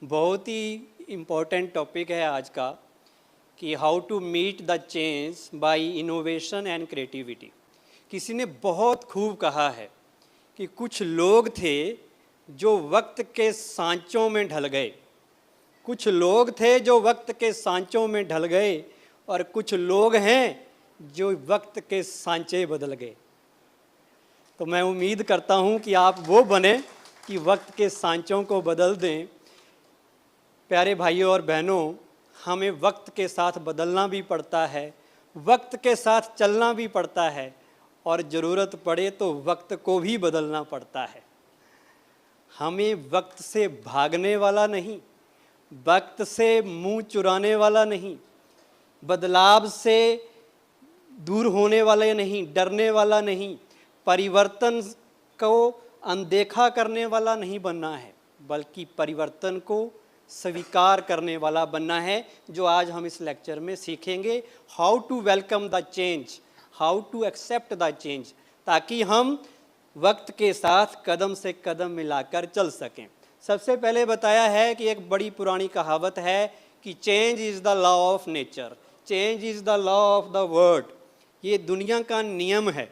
बहुत ही important topic है आज का कि how to meet the change by innovation and creativity. किसी ने बहुत खूब कहा है कि कुछ लोग थे जो वक्त के सांचों में ढल गए, कुछ लोग थे जो वक्त के सांचों में ढल गए और कुछ लोग हैं जो वक्त के सांचे बदल गए। तो मैं उम्मीद करता हूं कि आप वो बने कि वक्त के सांचों को बदल दें। प्यारे भाइयों और बहनों, हमें वक्त के साथ बदलना भी पड़ता है, वक्त के साथ चलना भी पड़ता है और ज़रूरत पड़े तो वक्त को भी बदलना पड़ता है। हमें वक्त से भागने वाला नहीं, वक्त से मुंह चुराने वाला नहीं, बदलाव से दूर होने वाला नहीं, डरने वाला नहीं, परिवर्तन को अनदेखा करने वाला नहीं बनना है, बल्कि परिवर्तन को स्वीकार करने वाला बनना है, जो आज हम इस लेक्चर में सीखेंगे। How to welcome the change, how to accept the change, ताकि हम वक्त के साथ कदम से कदम मिलाकर चल सकें। सबसे पहले बताया है कि एक बड़ी पुरानी कहावत है कि change is the law of nature, change is the law of the world. ये दुनिया का नियम है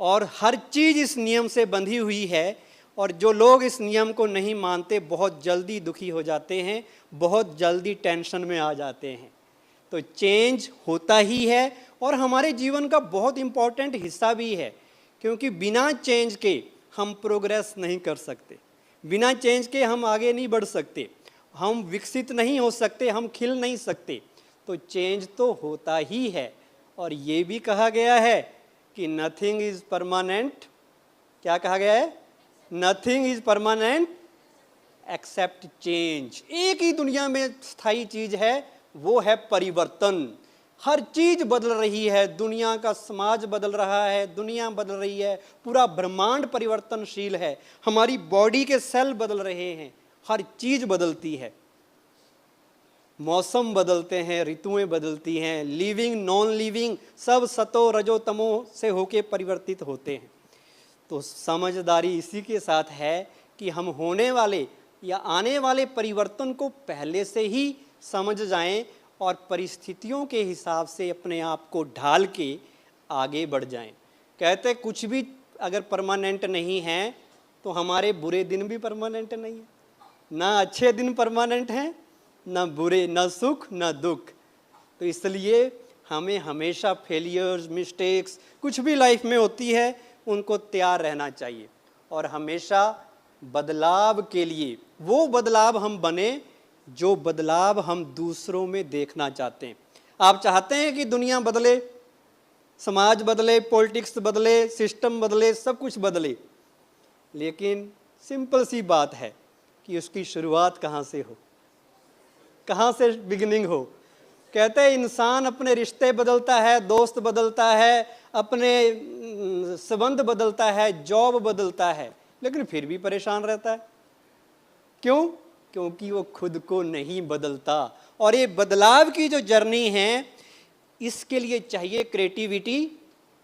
और हर चीज़ इस नियम से बंधी हुई है, और जो लोग इस नियम को नहीं मानते बहुत जल्दी दुखी हो जाते हैं, बहुत जल्दी टेंशन में आ जाते हैं। तो चेंज होता ही है और हमारे जीवन का बहुत इम्पॉर्टेंट हिस्सा भी है, क्योंकि बिना चेंज के हम प्रोग्रेस नहीं कर सकते, बिना चेंज के हम आगे नहीं बढ़ सकते, हम विकसित नहीं हो सकते, हम खिल नहीं सकते। तो चेंज तो होता ही है। और ये भी कहा गया है कि नथिंग इज़ परमानेंट। क्या कहा गया है? Nothing is permanent except change. एक ही दुनिया में स्थायी चीज़ है, वो है परिवर्तन। हर चीज़ बदल रही है, दुनिया का समाज बदल रहा है, दुनिया बदल रही है, पूरा ब्रह्मांड परिवर्तनशील है, हमारी बॉडी के सेल बदल रहे हैं, हर चीज़ बदलती है, मौसम बदलते हैं, ऋतुएं बदलती हैं, लिविंग नॉन लिविंग सब सतो रजो तमो से होके परिवर्तित होते हैं। तो समझदारी इसी के साथ है कि हम होने वाले या आने वाले परिवर्तन को पहले से ही समझ जाएं और परिस्थितियों के हिसाब से अपने आप को ढाल के आगे बढ़ जाएं। कहते कुछ भी अगर परमानेंट नहीं है तो हमारे बुरे दिन भी परमानेंट नहीं है, ना अच्छे दिन परमानेंट हैं, ना बुरे, ना सुख ना दुख। तो इसलिए हमें हमेशा फेलियर्स, मिस्टेक्स कुछ भी लाइफ में होती है उनको तैयार रहना चाहिए और हमेशा बदलाव के लिए वो बदलाव हम बने जो बदलाव हम दूसरों में देखना चाहते हैं। आप चाहते हैं कि दुनिया बदले, समाज बदले, पॉलिटिक्स बदले, सिस्टम बदले, सब कुछ बदले, लेकिन सिंपल सी बात है कि उसकी शुरुआत कहाँ से हो, कहाँ से बिगिनिंग हो। कहते हैं इंसान अपने रिश्ते बदलता है, दोस्त बदलता है, अपने संबंध बदलता है, जॉब बदलता है, लेकिन फिर भी परेशान रहता है। क्यों? क्योंकि वो खुद को नहीं बदलता। और ये बदलाव की जो जर्नी है, इसके लिए चाहिए क्रिएटिविटी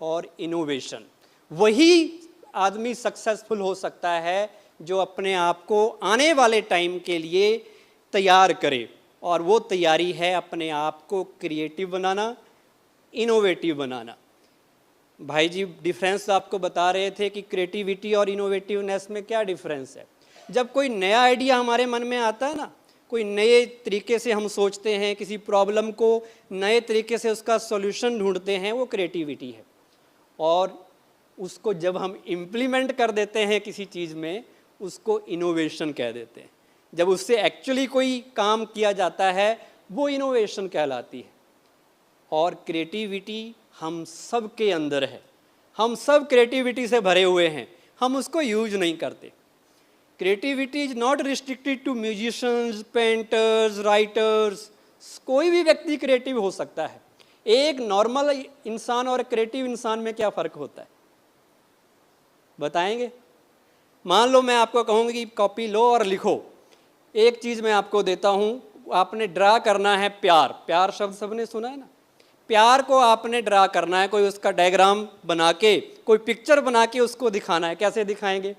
और इनोवेशन। वही आदमी सक्सेसफुल हो सकता है जो अपने आप को आने वाले टाइम के लिए तैयार करे, और वो तैयारी है अपने आप को क्रिएटिव बनाना, इनोवेटिव बनाना। भाई जी डिफरेंस आपको बता रहे थे कि क्रिएटिविटी और इनोवेटिवनेस में क्या डिफरेंस है। जब कोई नया आइडिया हमारे मन में आता है ना, कोई नए तरीके से हम सोचते हैं, किसी प्रॉब्लम को नए तरीके से उसका सॉल्यूशन ढूंढते हैं, वो क्रिएटिविटी है। और उसको जब हम इम्प्लीमेंट कर देते हैं किसी चीज़ में, उसको इनोवेशन कह देते हैं। जब उससे एक्चुअली कोई काम किया जाता है वो इनोवेशन कहलाती है। और क्रिएटिविटी हम सब के अंदर है, हम सब क्रिएटिविटी से भरे हुए हैं, हम उसको यूज नहीं करते। Creativity is not restricted to musicians, painters, writers. कोई भी व्यक्ति क्रिएटिव हो सकता है। एक नॉर्मल इंसान और क्रिएटिव इंसान में क्या फ़र्क होता है बताएंगे? मान लो मैं आपको कहूँगी कि कॉपी लो और लिखो। एक चीज़ मैं आपको देता हूँ, आपने ड्रा करना है प्यार। प्यार शब्द सबने सुना है ना? प्यार को आपने ड्रा करना है, कोई उसका डायग्राम बना के, कोई पिक्चर बना के उसको दिखाना है। कैसे दिखाएंगे?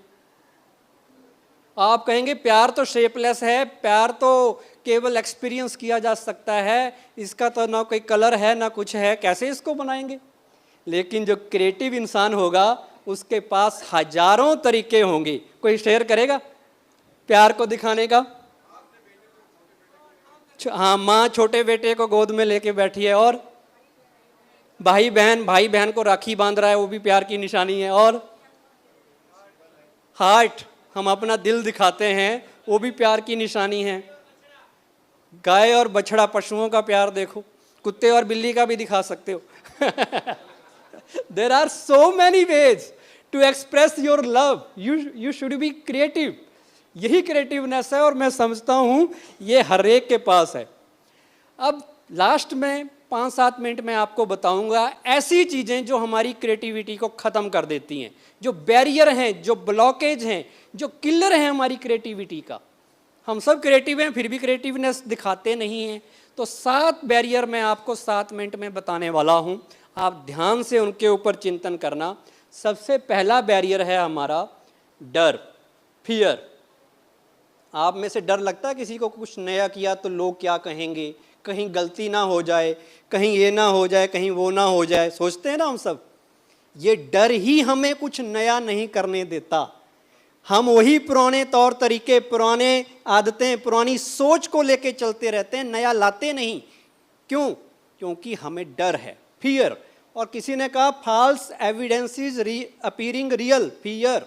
आप कहेंगे प्यार तो शेपलेस है, प्यार तो केवल एक्सपीरियंस किया जा सकता है, इसका तो ना कोई कलर है ना कुछ है, कैसे इसको बनाएंगे। लेकिन जो क्रिएटिव इंसान होगा उसके पास हजारों तरीके होंगे। कोई शेयर करेगा प्यार को दिखाने का? हाँ, माँ छोटे बेटे को गोद में लेके बैठी है, और भाई बहन को राखी बांध रहा है, वो भी प्यार की निशानी है। और हार्ट, हम अपना दिल दिखाते हैं, वो भी प्यार की निशानी है। गाय और बछड़ा, पशुओं का प्यार देखो, कुत्ते और बिल्ली का भी दिखा सकते हो। There are so many ways to express your love. You should be creative. यही क्रिएटिवनेस है, और मैं समझता हूँ ये हर एक के पास है। अब लास्ट में 5-7 मिनट में आपको बताऊंगा ऐसी चीज़ें जो हमारी क्रिएटिविटी को ख़त्म कर देती हैं, जो बैरियर हैं, जो ब्लॉकेज हैं, जो किलर हैं हमारी क्रिएटिविटी का। हम सब क्रिएटिव हैं, फिर भी क्रिएटिवनेस दिखाते नहीं हैं। तो 7 बैरियर मैं आपको 7 मिनट में बताने वाला हूँ, आप ध्यान से उनके ऊपर चिंतन करना। सबसे पहला बैरियर है हमारा डर, फियर। आप में से डर लगता है किसी को कुछ नया किया तो लोग क्या कहेंगे, कहीं गलती ना हो जाए, कहीं ये ना हो जाए, कहीं वो ना हो जाए, सोचते हैं ना हम सब। ये डर ही हमें कुछ नया नहीं करने देता। हम वही पुराने तौर तरीके, पुराने आदतें, पुरानी सोच को लेके चलते रहते हैं, नया लाते नहीं। क्यों? क्योंकि हमें डर है, फियर। और किसी ने कहा false evidences appearing real, fear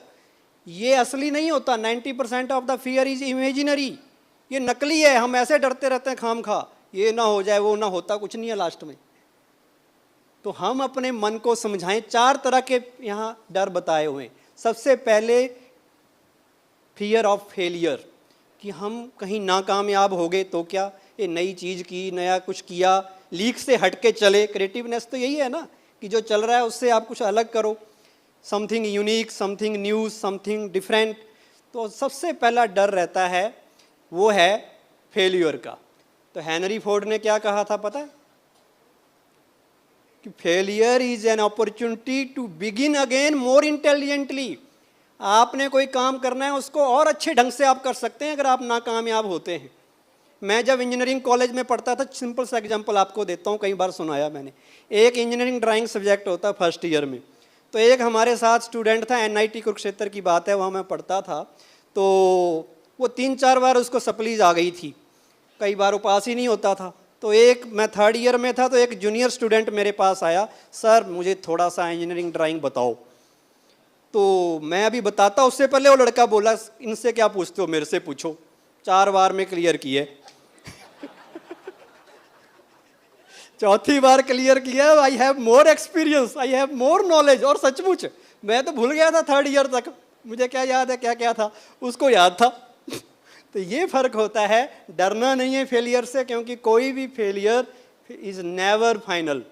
ये असली नहीं होता। 90% of the fear is imaginary, ये नकली है। हम ऐसे डरते रहते हैं खाम खा, ये ना हो जाए, वो ना, होता कुछ नहीं है लास्ट में। तो हम अपने मन को समझाएं। 4 तरह के यहाँ डर बताए हुए हैं। सबसे पहले फियर ऑफ फेलियर, कि हम कहीं नाकामयाब हो गए तो क्या, ये नई चीज़ की, नया कुछ किया, लीक से हट के चले। क्रिएटिवनेस तो यही है ना, कि जो चल रहा है उससे आप कुछ अलग करो, something unique, something new, something different. तो सबसे पहला डर रहता है वो है फेलियर का। तो हेनरी फोर्ड ने क्या कहा था पता है? कि failure is an opportunity to begin again more intelligently. आपने कोई काम करना है, उसको और अच्छे ढंग से आप कर सकते हैं अगर आप नाकामयाब होते हैं। मैं जब इंजीनियरिंग कॉलेज में पढ़ता था, सिंपल सा एग्जांपल आपको देता हूँ, कई बार सुनाया मैंने। एक इंजीनियरिंग ड्राइंग सब्जेक्ट होता फर्स्ट ईयर में। तो एक हमारे साथ स्टूडेंट था, NIT कुरुक्षेत्र की बात है, वहाँ मैं पढ़ता था। तो वो 3-4 बार उसको सप्लीज आ गई थी, कई बार वो पास ही नहीं होता था। तो एक, मैं 3rd ईयर में था, तो एक जूनियर स्टूडेंट मेरे पास आया, सर मुझे थोड़ा सा इंजीनियरिंग ड्राइंग बताओ। तो मैं अभी बताता, उससे पहले वो लड़का बोला, इनसे क्या पूछते हो, मेरे से पूछो, 4 बार में क्लियर किए। 4थी बार क्लियर किया। I have more experience, I have more knowledge. और सचमुच मैं तो भूल गया था 3rd ईयर तक, मुझे क्या याद है क्या क्या था, उसको याद था। तो ये फर्क होता है। डरना नहीं है फेलियर से, क्योंकि कोई भी failure is never final,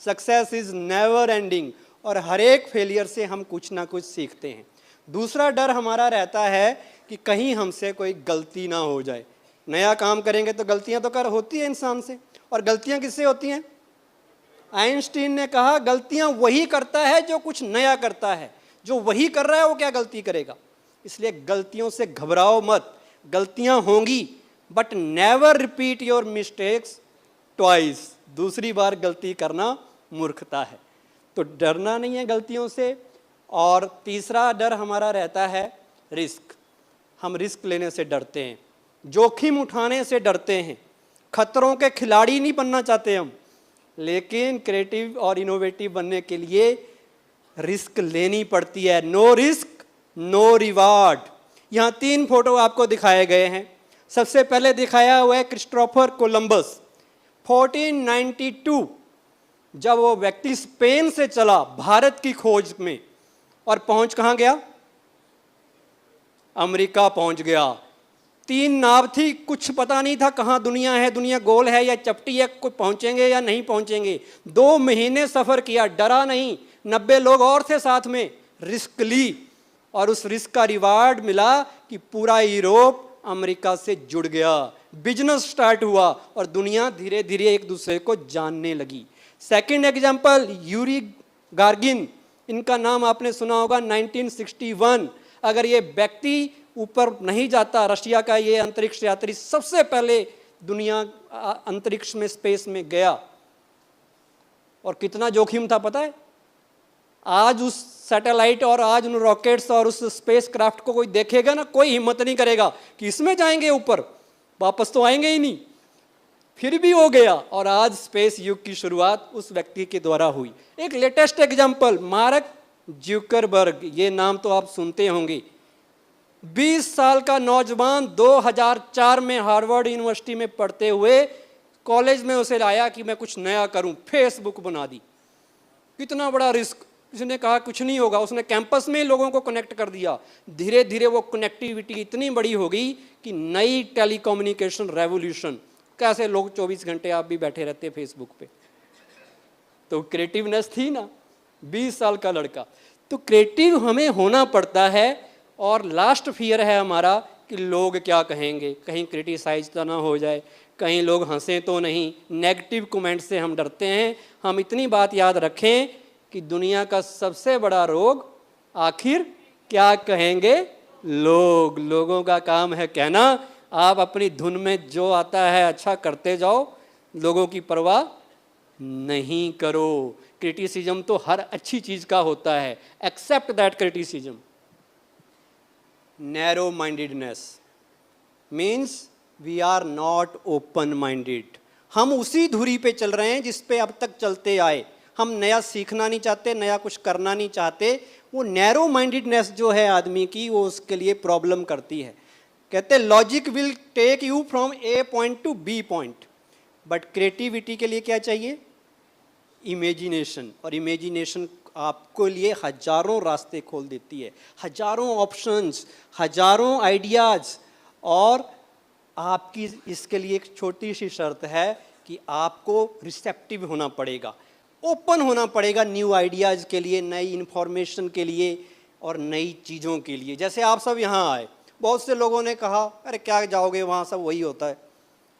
success is never ending, और हर एक फेलियर से हम कुछ ना कुछ सीखते हैं। दूसरा डर हमारा रहता है कि कहीं हमसे कोई गलती ना हो जाए। नया काम करेंगे तो गलतियां तो होती है इंसान से, और गलतियां किससे होती हैं? आइंस्टीन ने कहा गलतियां वही करता है जो कुछ नया करता है, जो वही कर रहा है वो क्या गलती करेगा। इसलिए गलतियों से घबराओ मत, गलतियां होंगी, but never repeat your mistakes twice. दूसरी बार गलती करना मूर्खता है। तो डरना नहीं है गलतियों से। और तीसरा डर हमारा रहता है रिस्क। हम रिस्क लेने से डरते हैं, जोखिम उठाने से डरते हैं। खतरों के खिलाड़ी नहीं बनना चाहते हम, लेकिन क्रिएटिव और इनोवेटिव बनने के लिए रिस्क लेनी पड़ती है। No risk no reward. यहाँ 3 फोटो आपको दिखाए गए हैं। सबसे पहले दिखाया हुआ है क्रिस्टोफर कोलंबस। 1492 जब वो व्यक्ति स्पेन से चला भारत की खोज में, और पहुंच कहाँ गया? अमेरिका पहुंच गया। 3 नाव थी, कुछ पता नहीं था कहाँ दुनिया है, दुनिया गोल है या चपटी है, कोई पहुंचेंगे या नहीं पहुंचेंगे। 2 महीने सफर किया, डरा नहीं। 90 लोग और थे साथ में, रिस्क ली, और उस रिस्क का रिवार्ड मिला कि पूरा यूरोप अमेरिका से जुड़ गया, बिजनेस स्टार्ट हुआ, और दुनिया धीरे धीरे एक दूसरे को जानने लगी। सेकंड एग्जांपल, यूरी गार्गिन, इनका नाम आपने सुना होगा। 1961 अगर ये व्यक्ति ऊपर नहीं जाता। रशिया का ये अंतरिक्ष यात्री सबसे पहले दुनिया अंतरिक्ष में, स्पेस में गया, और कितना जोखिम था पता है। आज उस सैटेलाइट और आज उन रॉकेट्स और उस स्पेस क्राफ्ट को कोई देखेगा ना, कोई हिम्मत नहीं करेगा कि इसमें जाएंगे ऊपर, वापस तो आएंगे ही नहीं। फिर भी हो गया, और आज स्पेस युग की शुरुआत उस व्यक्ति के द्वारा हुई। एक लेटेस्ट एग्जांपल, मार्क ज़ुकरबर्ग, ये नाम तो आप सुनते होंगे। 20 साल का नौजवान 2004 में हार्वर्ड यूनिवर्सिटी में पढ़ते हुए कॉलेज में उसे लाया कि मैं कुछ नया करूं, फेसबुक बना दी। कितना बड़ा रिस्क। उसने कहा कुछ नहीं होगा, उसने कैंपस में लोगों को कनेक्ट कर दिया। धीरे धीरे वो कनेक्टिविटी इतनी बड़ी हो गई कि नई टेलीकम्युनिकेशन रेवोल्यूशन। कैसे लोग 24 घंटे आप भी बैठे रहते फेसबुक पे, तो क्रिएटिवनेस थी ना, 20 साल का लड़का। तो क्रिएटिव हमें होना पड़ता है। और लास्ट फियर है हमारा कि लोग क्या कहेंगे, कहीं क्रिटिसाइज तो ना हो जाए, कहीं लोग हंसें तो नहीं, नेगेटिव कमेंट से हम डरते हैं। हम इतनी बात याद रखें कि दुनिया का सबसे बड़ा रोग आखिर क्या कहेंगे लोग। लोगों का काम है कहना। आप अपनी धुन में जो आता है अच्छा करते जाओ, लोगों की परवाह नहीं करो। क्रिटिसिज्म तो हर अच्छी चीज का होता है, accept that criticism. Narrow mindedness means we are not open minded. हम उसी धुरी पे चल रहे हैं जिस पे अब तक चलते आए। हम नया सीखना नहीं चाहते, नया कुछ करना नहीं चाहते। वो नैरो माइंडेडनेस जो है आदमी की, वो उसके लिए प्रॉब्लम करती है। कहते हैं logic will take you from a point to b point, but creativity के लिए क्या चाहिए? इमेजिनेशन। और इमेजिनेशन आपको लिए हजारों रास्ते खोल देती है, हजारों ऑप्शंस, हजारों आइडियाज। और आपकी इसके लिए एक छोटी सी शर्त है कि आपको रिसेप्टिव होना पड़ेगा, ओपन होना पड़ेगा न्यू आइडियाज़ के लिए, नई इन्फॉर्मेशन के लिए और नई चीज़ों के लिए। जैसे आप सब यहाँ आए, बहुत से लोगों ने कहा अरे क्या जाओगे वहाँ, सब वही होता है,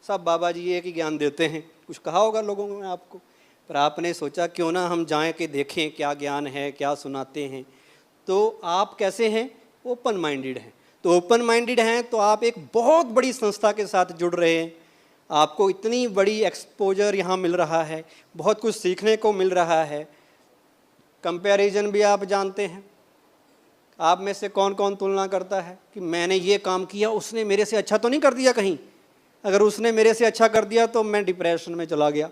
सब बाबा जी एक ही ज्ञान देते हैं। कुछ कहा होगा लोगों ने आपको, पर आपने सोचा क्यों ना हम जाएं कि देखें क्या ज्ञान है, क्या सुनाते हैं। तो आप कैसे हैं? ओपन माइंडेड हैं। तो ओपन माइंडेड हैं तो आप एक बहुत बड़ी संस्था के साथ जुड़ रहे हैं। आपको इतनी बड़ी एक्सपोजर यहाँ मिल रहा है, बहुत कुछ सीखने को मिल रहा है। कंपैरिजन भी आप जानते हैं। आप में से कौन कौन तुलना करता है कि मैंने ये काम किया, उसने मेरे से अच्छा तो नहीं कर दिया कहीं? अगर उसने मेरे से अच्छा कर दिया तो मैं डिप्रेशन में चला गया,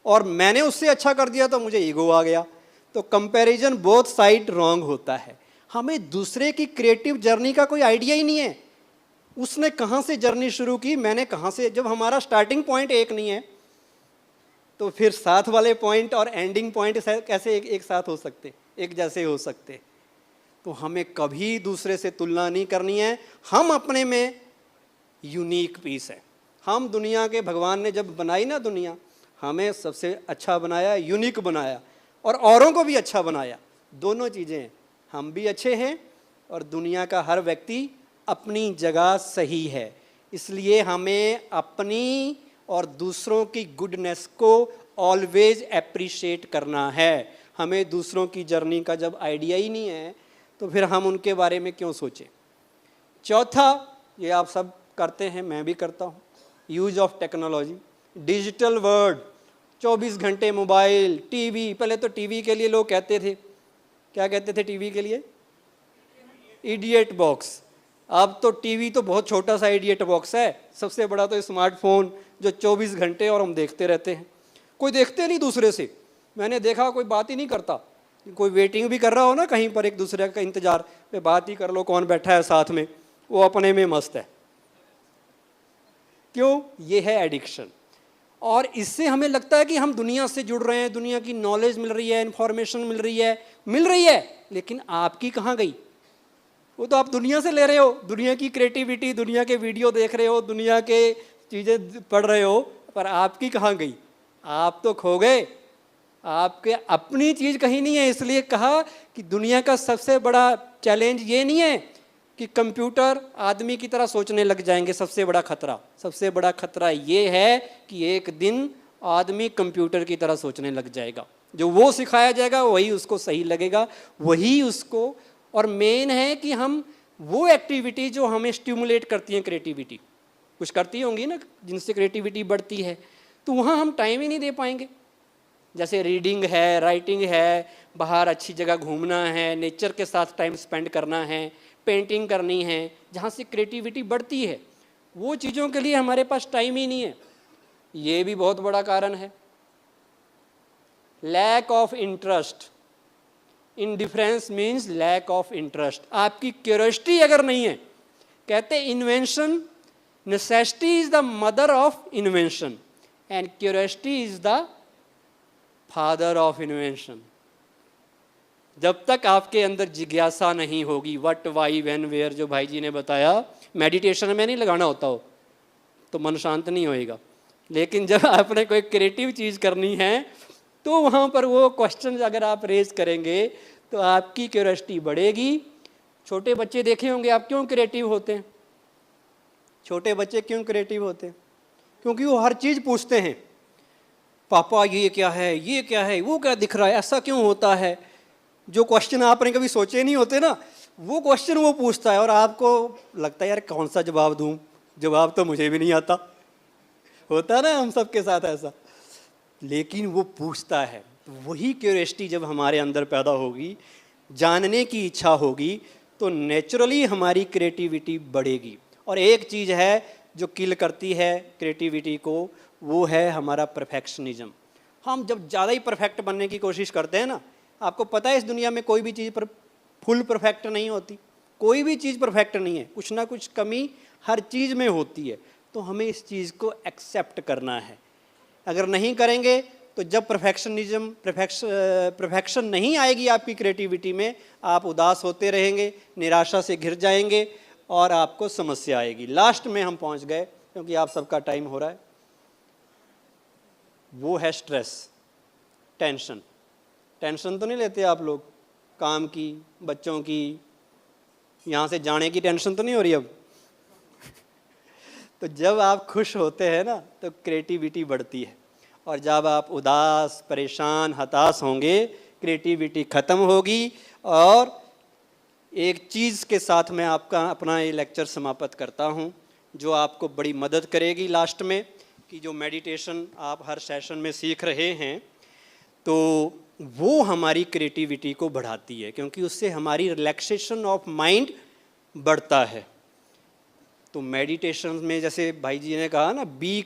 और मैंने उससे अच्छा कर दिया तो मुझे ईगो आ गया। तो कंपैरिजन बोथ साइड रॉन्ग होता है। हमें दूसरे की क्रिएटिव जर्नी का कोई आइडिया ही नहीं है। उसने कहाँ से जर्नी शुरू की, मैंने कहाँ से। जब हमारा स्टार्टिंग पॉइंट एक नहीं है तो फिर साथ वाले पॉइंट और एंडिंग पॉइंट कैसे एक साथ हो सकते, एक जैसे हो सकते? तो हमें कभी दूसरे से तुलना नहीं करनी है। हम अपने में यूनिक पीस है। हम दुनिया के, भगवान ने जब बनाई ना दुनिया, हमें सबसे अच्छा बनाया, यूनिक बनाया, और औरों को भी अच्छा बनाया। दोनों चीज़ें हैं, हम भी अच्छे हैं और दुनिया का हर व्यक्ति अपनी जगह सही है। इसलिए हमें अपनी और दूसरों की गुडनेस को ऑलवेज एप्रिशिएट करना है। हमें दूसरों की जर्नी का जब आइडिया ही नहीं है तो फिर हम उनके बारे में क्यों सोचें। चौथा, ये आप सब करते हैं, मैं भी करता हूँ, use of technology. Digital world, 24 घंटे मोबाइल, टीवी। पहले तो टीवी के लिए लोग कहते थे, क्या कहते थे टीवी के लिए? Idiot box. अब तो टीवी तो बहुत छोटा सा इडियट बॉक्स है। सबसे बड़ा तो स्मार्टफोन जो 24 घंटे और हम देखते रहते हैं। कोई देखते नहीं दूसरे से। मैंने देखा कोई बात ही नहीं करता। कोई वेटिंग भी कर रहा हो ना कहीं पर, एक दूसरे का इंतजार पे, बात ही कर लो कौन बैठा है साथ में, वो अपने में मस्त है। क्यों? ये है एडिक्शन। और इससे हमें लगता है कि हम दुनिया से जुड़ रहे हैं, दुनिया की नॉलेज मिल रही है, इन्फॉर्मेशन मिल रही है, लेकिन आपकी कहाँ गई? वो तो आप दुनिया से ले रहे हो, दुनिया की क्रिएटिविटी, दुनिया के वीडियो देख रहे हो, दुनिया के चीज़ें पढ़ रहे हो, पर आपकी कहाँ गई? आप तो खो गए। आपके अपनी चीज़ कहीं नहीं है। इसलिए कहा कि दुनिया का सबसे बड़ा चैलेंज ये नहीं है कि कंप्यूटर आदमी की तरह सोचने लग जाएंगे। सबसे बड़ा खतरा ये है कि एक दिन आदमी कंप्यूटर की तरह सोचने लग जाएगा। जो वो सिखाया जाएगा वही उसको सही लगेगा, वही उसको। और मेन है कि हम वो एक्टिविटी जो हमें स्टिमुलेट करती हैं क्रिएटिविटी, कुछ करती होंगी ना जिनसे क्रिएटिविटी बढ़ती है, तो वहाँ हम टाइम ही नहीं दे पाएंगे। जैसे रीडिंग है, राइटिंग है, बाहर अच्छी जगह घूमना है, नेचर के साथ टाइम स्पेंड करना है, पेंटिंग करनी है, जहाँ से क्रिएटिविटी बढ़ती है, वो चीज़ों के लिए हमारे पास टाइम ही नहीं है। ये भी बहुत बड़ा कारण है। Lack of interest, indifference means lack of interest. आपकी क्यूरियोसिटी अगर नहीं है, कहते invention, necessity is the mother of invention and curiosity is the father of invention. जब तक आपके अंदर जिज्ञासा नहीं होगी, व्हाट, व्हाई, व्हेन, वेयर, जो भाई जी ने बताया, मेडिटेशन में नहीं लगाना होता हो तो मन शांत नहीं होएगा। लेकिन जब आपने कोई क्रिएटिव चीज़ करनी है तो वहाँ पर वो क्वेश्चन अगर आप रेज करेंगे तो आपकी क्यूरियोसिटी बढ़ेगी। छोटे बच्चे देखे होंगे आप, क्यों क्रिएटिव होते हैं? छोटे बच्चे क्यों क्रिएटिव होते हैं? क्योंकि वो हर चीज़ पूछते हैं, पापा ये क्या है, ये क्या है, वो क्या दिख रहा है, ऐसा क्यों होता है। जो क्वेश्चन आपने कभी सोचे नहीं होते ना, वो क्वेश्चन वो पूछता है और आपको लगता है यार कौन सा जवाब दूं, जवाब तो मुझे भी नहीं आता। होता ना हम सबके साथ ऐसा, लेकिन वो पूछता है। तो वही क्यूरियोसिटी जब हमारे अंदर पैदा होगी, जानने की इच्छा होगी, तो नेचुरली हमारी क्रिएटिविटी बढ़ेगी। और एक चीज़ है जो किल करती है क्रिएटिविटी को, वो है हमारा परफेक्शनिज्म। हम जब ज़्यादा ही परफेक्ट बनने की कोशिश करते हैं ना, आपको पता है इस दुनिया में कोई भी चीज़ पर फुल परफेक्ट नहीं होती, कोई भी चीज़ परफेक्ट नहीं है, कुछ ना कुछ कमी हर चीज़ में होती है। तो हमें इस चीज़ को एक्सेप्ट करना है। अगर नहीं करेंगे तो जब परफेक्शन नहीं आएगी आपकी क्रिएटिविटी में, आप उदास होते रहेंगे, निराशा से घिर जाएंगे और आपको समस्या आएगी। लास्ट में हम पहुंच गए, क्योंकि आप सबका टाइम हो रहा है, वो है स्ट्रेस, टेंशन। टेंशन तो नहीं लेते आप लोग काम की, बच्चों की, यहाँ से जाने की टेंशन तो नहीं हो रही अब? तो जब आप खुश होते हैं ना तो क्रिएटिविटी बढ़ती है, और जब आप उदास, परेशान, हताश होंगे, क्रिएटिविटी ख़त्म होगी। और एक चीज़ के साथ मैं आपका अपना ये लेक्चर समाप्त करता हूँ, जो आपको बड़ी मदद करेगी लास्ट में, कि जो मेडिटेशन आप हर सेशन में सीख रहे हैं, तो वो हमारी क्रिएटिविटी को बढ़ाती है, क्योंकि उससे हमारी रिलैक्सेशन ऑफ माइंड बढ़ता है। तो मेडिटेशन में जैसे भाई जी ने कहा ना, बी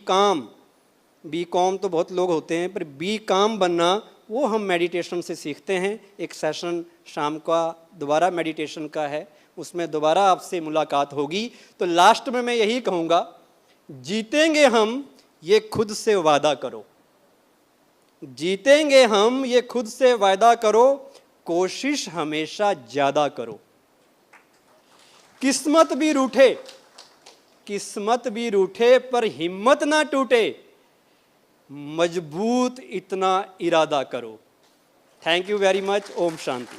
काम तो बहुत लोग होते हैं, पर बी काम बनना वो हम मेडिटेशन से सीखते हैं। एक सेशन शाम का दोबारा मेडिटेशन का है, उसमें दोबारा आपसे मुलाकात होगी। तो लास्ट में मैं यही कहूँगा, जीतेंगे हम ये खुद से वादा करो, जीतेंगे हम ये खुद से वादा करो, कोशिश हमेशा ज़्यादा करो। किस्मत भी रूठे पर हिम्मत ना टूटे, मजबूत इतना इरादा करो। Thank you very much. ओम शांति।